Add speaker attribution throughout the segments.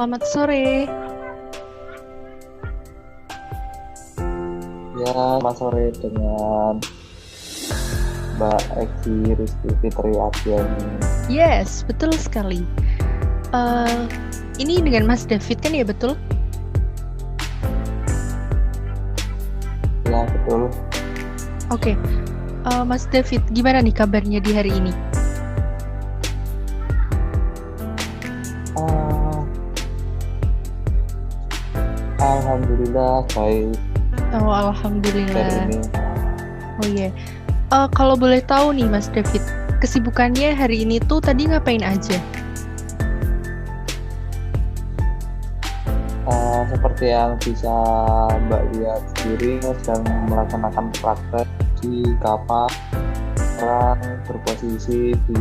Speaker 1: Selamat sore.
Speaker 2: Ya, selamat sore dengan Mbak Eki Rizky Fitri Adiani.
Speaker 1: Yes, betul sekali. Ini dengan Mas David kan ya, betul?
Speaker 2: Ya, betul.
Speaker 1: Oke. Mas David, gimana nih kabarnya di hari ini?
Speaker 2: Alhamdulillah baik
Speaker 1: Oh,
Speaker 2: hari
Speaker 1: alhamdulillah.
Speaker 2: ini.
Speaker 1: Oh iya. Kalau boleh tahu nih, Mas David, kesibukannya hari ini tuh tadi ngapain aja?
Speaker 2: Seperti yang bisa Mbak lihat sendiri, saya sedang melaksanakan praktek di kapal orang berposisi di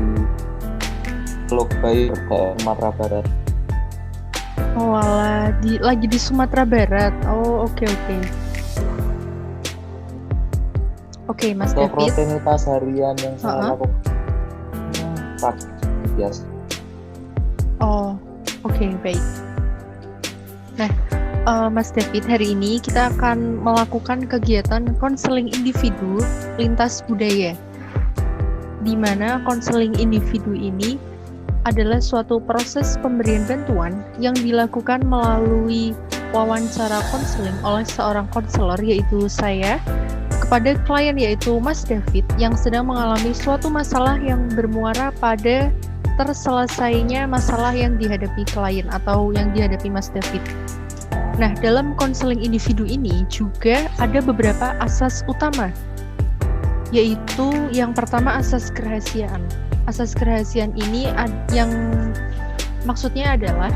Speaker 2: Teluk Bayi, Sumatera Barat.
Speaker 1: Oh, alah, lagi di Sumatera Barat. Oh, oke. Oke, Mas
Speaker 2: Untuk
Speaker 1: David.
Speaker 2: rutinitas harian yang saya lakukan praktek biasa.
Speaker 1: Oh, oke, baik. Nah, Mas David, hari ini kita akan melakukan kegiatan konseling individu lintas budaya, di mana konseling individu ini adalah suatu proses pemberian bantuan yang dilakukan melalui wawancara konseling oleh seorang konselor, yaitu saya, kepada klien yaitu Mas David yang sedang mengalami suatu masalah yang bermuara pada terselesainya masalah yang dihadapi klien atau yang dihadapi Mas David. Nah, dalam konseling individu ini juga ada beberapa asas utama, yaitu yang pertama asas kerahasiaan. Asas kerahasiaan ini yang maksudnya adalah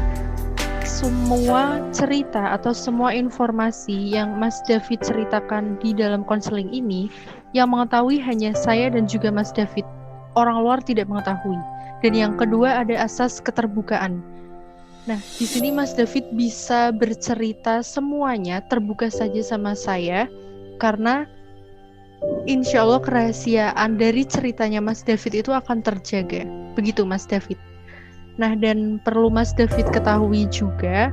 Speaker 1: semua cerita atau semua informasi yang Mas David ceritakan di dalam konseling ini yang mengetahui hanya saya dan juga Mas David. Orang luar tidak mengetahui. Dan yang kedua ada asas keterbukaan. Nah, di sini Mas David bisa bercerita semuanya, terbuka saja sama saya, karena insya Allah kerahasiaan dari ceritanya Mas David itu akan terjaga. Begitu Mas David. Nah, dan perlu Mas David ketahui juga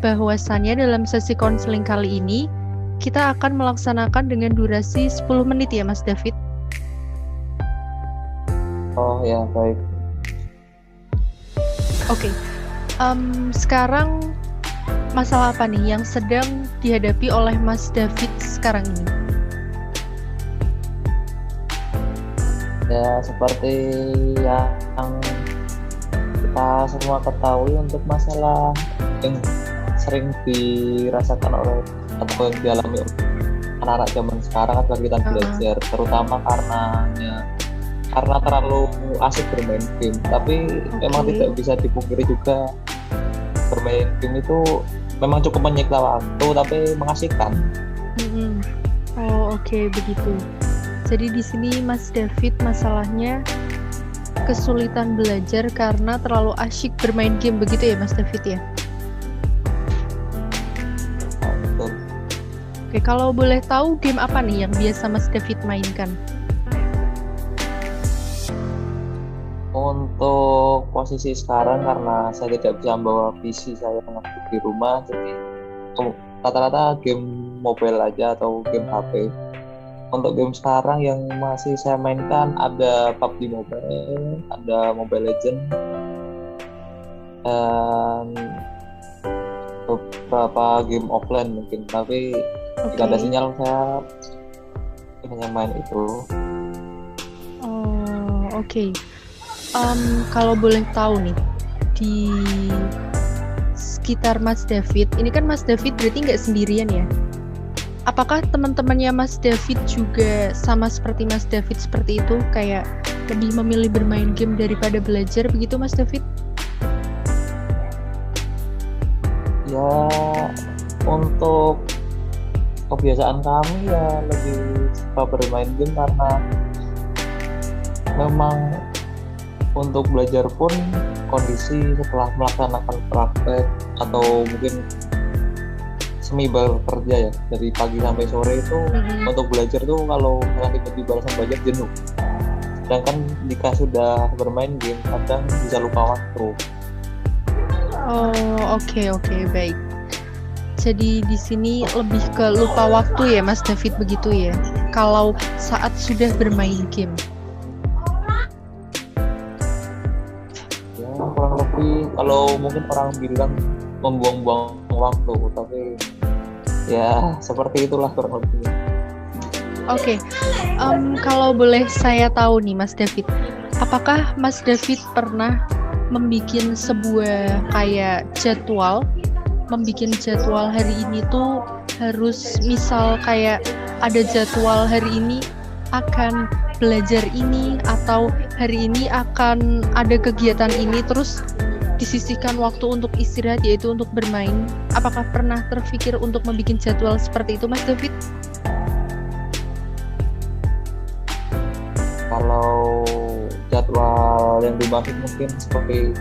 Speaker 1: bahwasannya dalam sesi konseling kali ini kita akan melaksanakan dengan durasi 10 menit ya Mas David.
Speaker 2: Oh ya, baik.
Speaker 1: Oke. Sekarang masalah apa nih yang sedang dihadapi oleh Mas David sekarang ini?
Speaker 2: Ya, seperti yang kita semua ketahui, untuk masalah yang sering dirasakan oleh atau yang dialami anak-anak zaman sekarang adalah kesulitan belajar, terutama karena terlalu asik bermain game. Tapi memang tidak bisa dipungkiri juga, bermain game itu memang cukup menyita waktu tapi mengasihkan.
Speaker 1: Oh, oke, begitu. Jadi di sini Mas David masalahnya kesulitan belajar karena terlalu asyik bermain game, begitu ya Mas David ya?
Speaker 2: Betul.
Speaker 1: Oke, kalau boleh tahu game apa nih yang biasa Mas David mainkan?
Speaker 2: Untuk posisi sekarang, karena saya tidak bisa membawa PC saya di rumah, jadi rata-rata game mobile aja atau game HP. Untuk game sekarang yang masih saya mainkan ada PUBG Mobile, ada Mobile Legends, dan beberapa game offline mungkin. Tapi jika ada sinyal saya hanya main itu.
Speaker 1: Oh, oke. Kalau boleh tahu nih, di sekitar Mas David, ini kan Mas David berarti nggak sendirian ya? Apakah teman-temannya Mas David juga sama seperti Mas David seperti itu, kayak lebih memilih bermain game daripada belajar, begitu Mas David?
Speaker 2: Ya, untuk kebiasaan kami ya lebih suka bermain game, karena memang untuk belajar pun kondisi setelah melaksanakan praktek atau mungkin semi bekerja ya dari pagi sampai sore itu, untuk belajar tuh kalau tiba-tiba langsung belajar jenuh. Sedangkan jika sudah bermain game kadang bisa lupa waktu.
Speaker 1: Oh, oke, baik. Jadi di sini lebih ke lupa waktu ya, Mas David, begitu ya? Kalau saat sudah bermain game.
Speaker 2: Ya kurang lebih kalau mungkin orang bilang membuang-buang waktu, tapi ya seperti itulah kurang lebih.
Speaker 1: Oke, kalau boleh saya tahu nih, Mas David, apakah Mas David pernah membuat sebuah kayak jadwal, hari ini tuh harus misal kayak ada jadwal hari ini akan belajar ini atau hari ini akan ada kegiatan ini terus disisihkan waktu untuk istirahat yaitu untuk bermain. Apakah pernah terpikir untuk membuat jadwal seperti itu, Mas David?
Speaker 2: Kalau jadwal yang dimaksud mungkin seperti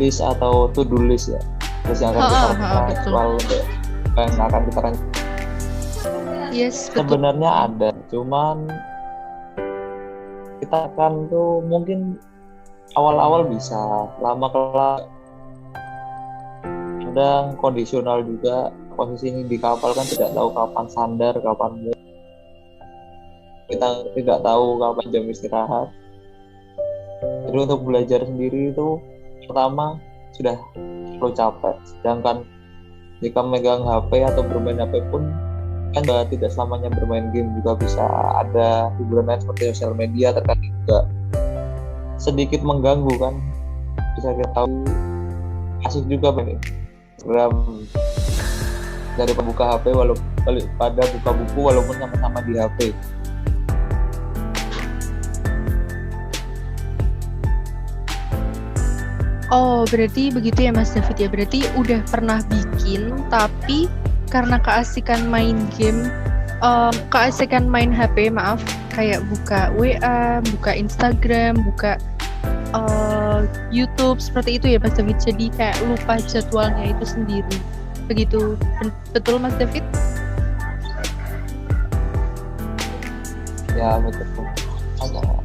Speaker 2: list atau to-do list ya. Terus yang akan kita jadwal untuk yang akan kita rencanakan.
Speaker 1: Yes, betul.
Speaker 2: Sebenarnya ada, cuman kita kan tuh mungkin awal-awal bisa, lama-kelamaan kadang kondisional juga. Posisi ini di kapal kan tidak tahu kapan sandar, kapan move. Kita tidak tahu kapan jam istirahat. Jadi untuk belajar sendiri itu pertama sudah perlu capek. Sedangkan jika megang HP atau bermain HP pun kan tidak selamanya bermain game, juga bisa ada hiburan lain seperti sosial media, terkadang juga sedikit mengganggu kan. Bisa kita tahu asik juga main Instagram dari pembuka HP walaupun pada buka buku walaupun sama-sama di HP.
Speaker 1: Oh, berarti begitu ya Mas David ya. Berarti udah pernah bikin, tapi karena keasikan main game, keasikan main HP, maaf, kayak buka WA, buka Instagram, buka YouTube, seperti itu ya Mas David. Jadi kayak lupa jadwalnya itu sendiri. Begitu, betul Mas David?
Speaker 2: Ya betul.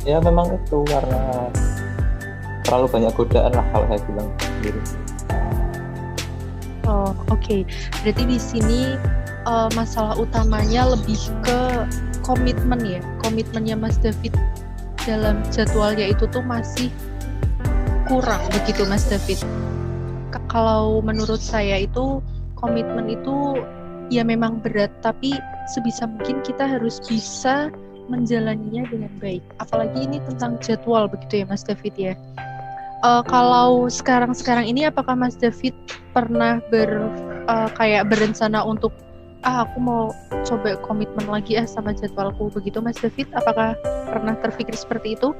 Speaker 2: Ya memang itu karena terlalu banyak godaan lah kalau saya bilang sendiri.
Speaker 1: Oh, oke. Berarti di sini masalah utamanya lebih ke komitmen ya. Komitmennya Mas David dalam jadwalnya itu tuh masih kurang begitu Mas David. Kalau menurut saya itu komitmen itu ya memang berat, tapi sebisa mungkin kita harus bisa menjalaninya dengan baik. Apalagi ini tentang jadwal begitu ya Mas David ya. Kalau sekarang ini apakah Mas David pernah kayak berencana untuk aku mau coba komitmen lagi sama jadwalku begitu Mas David? Apakah pernah terpikir seperti itu?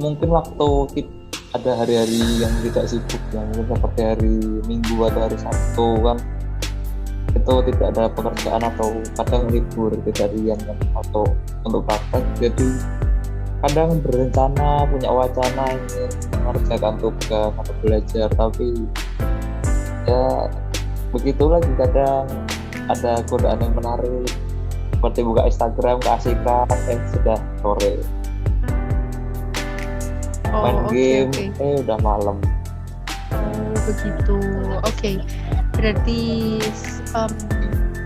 Speaker 2: Mungkin waktu ada hari-hari yang tidak sibuk, yang mungkin seperti hari Minggu atau hari Sabtu kan, itu tidak ada pekerjaan atau kadang libur, tidak ada yang atau untuk praktek, jadi kadang berencana, punya wacana ingin mengerjakan tugas atau belajar, tapi ya begitu lagi, kadang ada godaan yang menarik seperti buka Instagram, keasikan, sudah sore, main game, udah malam.
Speaker 1: Oh begitu, oke. Berarti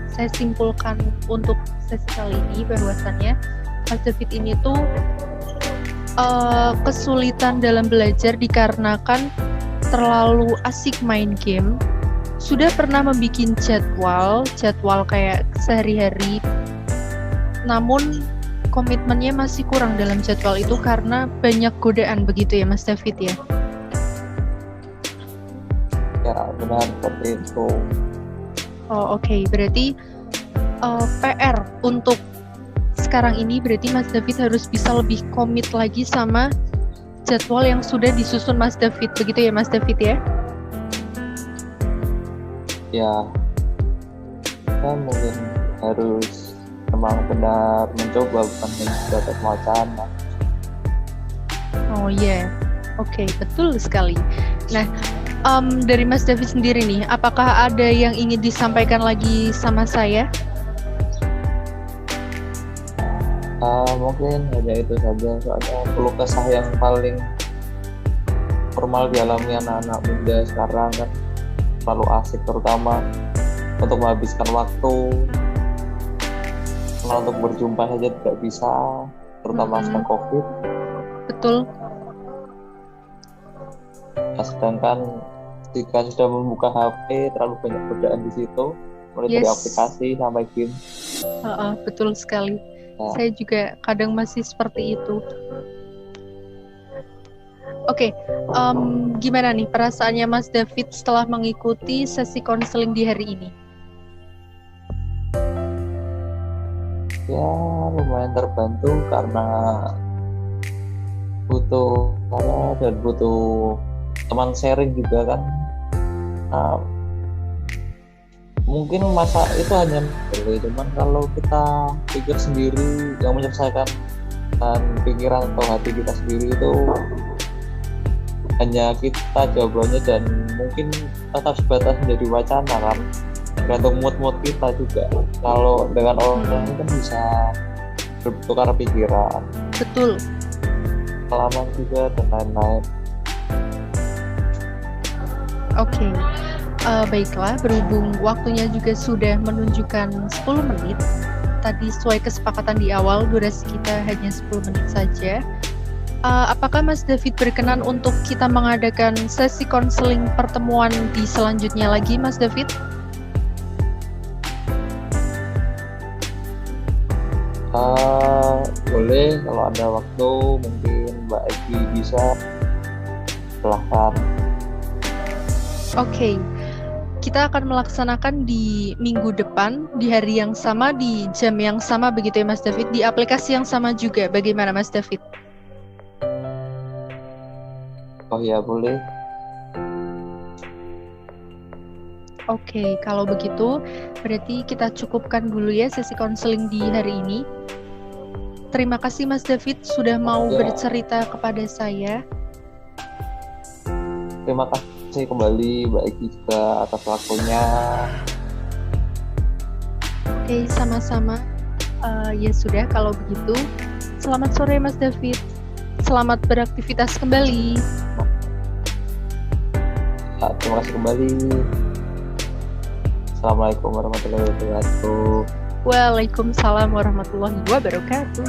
Speaker 1: saya simpulkan untuk sesi kali ini bahwasannya Mas David ini tuh kesulitan dalam belajar dikarenakan terlalu asik main game. Sudah pernah membuat jadwal kayak sehari-hari, namun komitmennya masih kurang dalam jadwal itu karena banyak godaan begitu ya Mas David ya?
Speaker 2: Ya benar seperti itu.
Speaker 1: Oh oke. Berarti PR untuk sekarang ini berarti Mas David harus bisa lebih komit lagi sama jadwal yang sudah disusun Mas David, begitu ya Mas David ya?
Speaker 2: Ya, kita mungkin harus memang benar mencoba, bukan mendapat wacana.
Speaker 1: Oh iya, oke, betul sekali. Nah, dari Mas David sendiri nih, apakah ada yang ingin disampaikan lagi sama saya?
Speaker 2: Mungkin hanya itu saja, soalnya keluh kesah yang paling formal dialami anak-anak muda sekarang kan terlalu asik, terutama untuk menghabiskan waktu. Karena untuk berjumpa saja tidak bisa, terutama sedang COVID.
Speaker 1: Betul.
Speaker 2: Nah, sedangkan jika sudah membuka HP terlalu banyak godaan di situ, mulai dari
Speaker 1: Yes.
Speaker 2: aplikasi sampai game.
Speaker 1: Betul sekali.
Speaker 2: Nah,
Speaker 1: Saya juga kadang masih seperti itu. Oke, gimana nih perasaannya Mas David setelah mengikuti sesi konseling di hari ini?
Speaker 2: ya lumayan terbantu karena butuh saya dan butuh teman sharing juga kan. Nah, mungkin masa itu hanya cuman kalau kita pikir sendiri yang menyelesaikan pikiran atau hati kita sendiri itu hanya kita jawabannya, dan mungkin tetap sebatas menjadi wacana kan, tergantung mood kita juga. Kalau dengan orang lain kan bisa bertukar pikiran,
Speaker 1: Betul.
Speaker 2: pengalaman juga dan lain-lain.
Speaker 1: Oke. Baiklah, berhubung waktunya juga sudah menunjukkan 10 menit. Tadi sesuai kesepakatan di awal, durasi kita hanya 10 menit saja. Apakah Mas David berkenan untuk kita mengadakan sesi konseling pertemuan di selanjutnya lagi, Mas David?
Speaker 2: Boleh, kalau ada waktu mungkin Mbak Egi bisa, silahkan.
Speaker 1: Oke. Kita akan melaksanakan di minggu depan, di hari yang sama, di jam yang sama, begitu ya Mas David, di aplikasi yang sama juga. Bagaimana Mas David?
Speaker 2: Oh ya, boleh.
Speaker 1: Oke, kalau begitu berarti kita cukupkan dulu ya sesi konseling di hari ini. Terima kasih Mas David sudah mau
Speaker 2: Ya.
Speaker 1: bercerita kepada saya.
Speaker 2: Terima kasih kembali Mbak Egi juga atas waktunya.
Speaker 1: Oke, sama-sama. Ya sudah, kalau begitu. Selamat sore Mas David. Selamat beraktivitas kembali.
Speaker 2: Terima kasih kembali. Assalamualaikum warahmatullahi wabarakatuh.
Speaker 1: Waalaikumsalam warahmatullahi wabarakatuh.